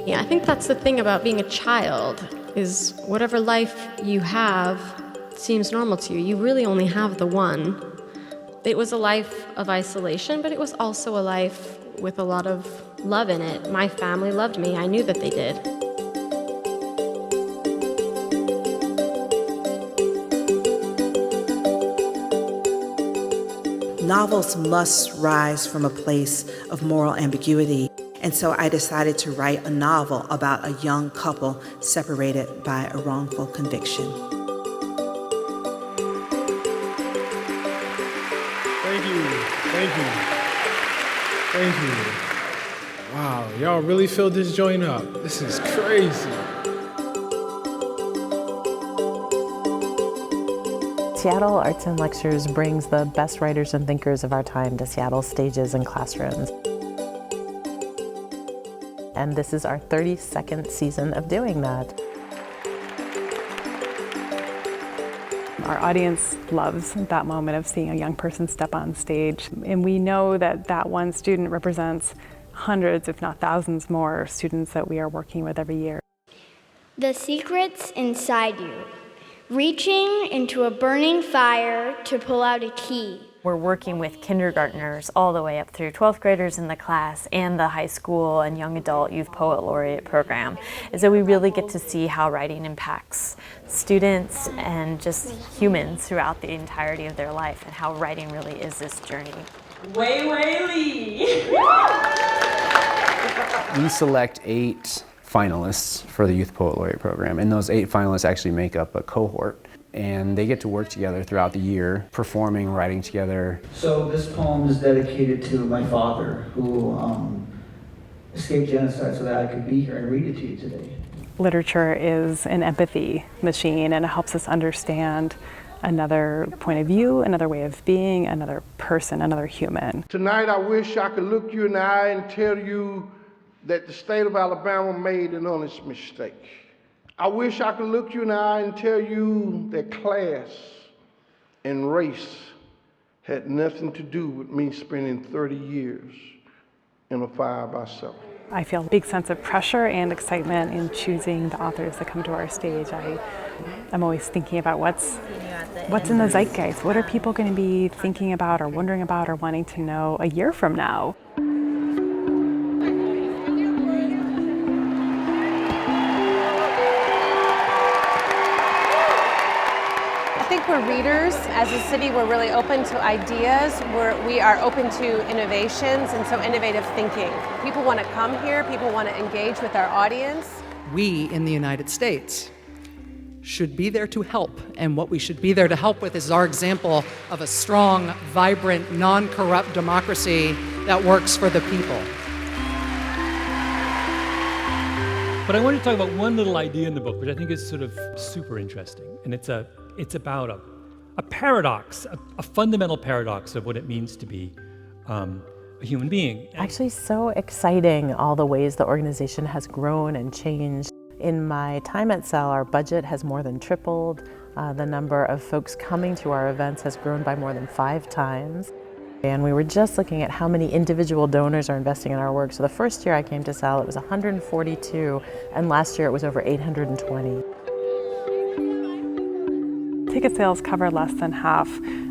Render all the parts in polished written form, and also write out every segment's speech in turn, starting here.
Yeah, I think that's the thing about being a child, is whatever life you have seems normal to you. You really only have the one. It was a life of isolation, but it was also a life with a lot of love in it. My family loved me. I knew that they did. Novels must rise from a place of moral ambiguity. And so I decided to write a novel about a young couple separated by a wrongful conviction. Thank you. Thank you. Thank you. Wow, y'all really filled this joint up. This is crazy. Seattle Arts and Lectures brings the best writers and thinkers of our time to Seattle stages and classrooms. And this is our 32nd season of doing that. Our audience loves that moment of seeing a young person step on stage. And we know that that one student represents hundreds, if not thousands more students that we are working with every year. The secret's inside you, reaching into a burning fire to pull out a key. We're working with kindergartners all the way up through 12th graders in the class and the high school and young adult youth poet laureate program. And so we really get to see how writing impacts students and just humans throughout the entirety of their life, and how writing really is this journey. Wei Wei Lee! We select 8 finalists for the Youth Poet Laureate program, and those 8 finalists actually make up a cohort. And they get to work together throughout the year, performing, writing together. So this poem is dedicated to my father, who escaped genocide so that I could be here and read it to you today. Literature is an empathy machine, and it helps us understand another point of view, another way of being, another person, another human. Tonight I wish I could look you in the eye and tell you that the state of Alabama made an honest mistake. I wish I could look you in the eye and tell you that class and race had nothing to do with me spending 30 years in a 5x7. I feel a big sense of pressure and excitement in choosing the authors that come to our stage. I'm always thinking about what's in the zeitgeist. What are people going to be thinking about or wondering about or wanting to know a year from now? I think we're readers. As a city, we're really open to ideas. We are open to innovations, and so innovative thinking. People want to come here. People want to engage with our audience. We in the United States should be there to help, and what we should be there to help with is our example of a strong, vibrant, non-corrupt democracy that works for the people. But I want to talk about one little idea in the book, which I think is sort of super interesting, and it's about a paradox, a fundamental paradox of what it means to be a human being. Actually, so exciting, all the ways the organization has grown and changed. In my time at SAL, our budget has more than tripled. The number of folks coming to our events has grown by more than 5 times. And we were just looking at how many individual donors are investing in our work. So the first year I came to SAL, it was 142, and last year it was over 820. Ticket sales cover less than half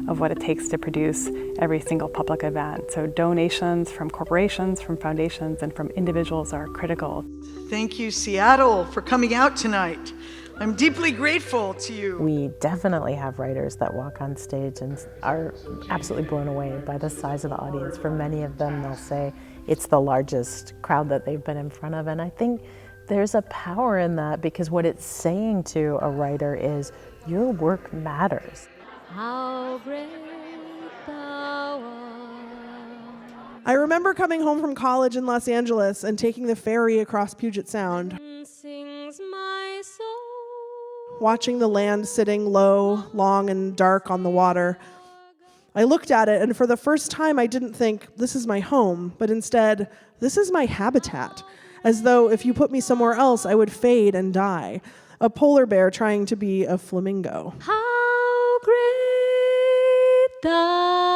of what it takes to produce every single public event. So donations from corporations, from foundations, and from individuals are critical. Thank you, Seattle, for coming out tonight. I'm deeply grateful to you. We definitely have writers that walk on stage and are absolutely blown away by the size of the audience. For many of them, they'll say it's the largest crowd that they've been in front of. And I think there's a power in that, because what it's saying to a writer is, your work matters. How great thou art. I remember coming home from college in Los Angeles and taking the ferry across Puget Sound. Sings my soul. Watching the land sitting low, long and dark on the water. I looked at it, and for the first time I didn't think, this is my home, but instead, this is my habitat. As though if you put me somewhere else, I would fade and die. A polar bear trying to be a flamingo. How great thou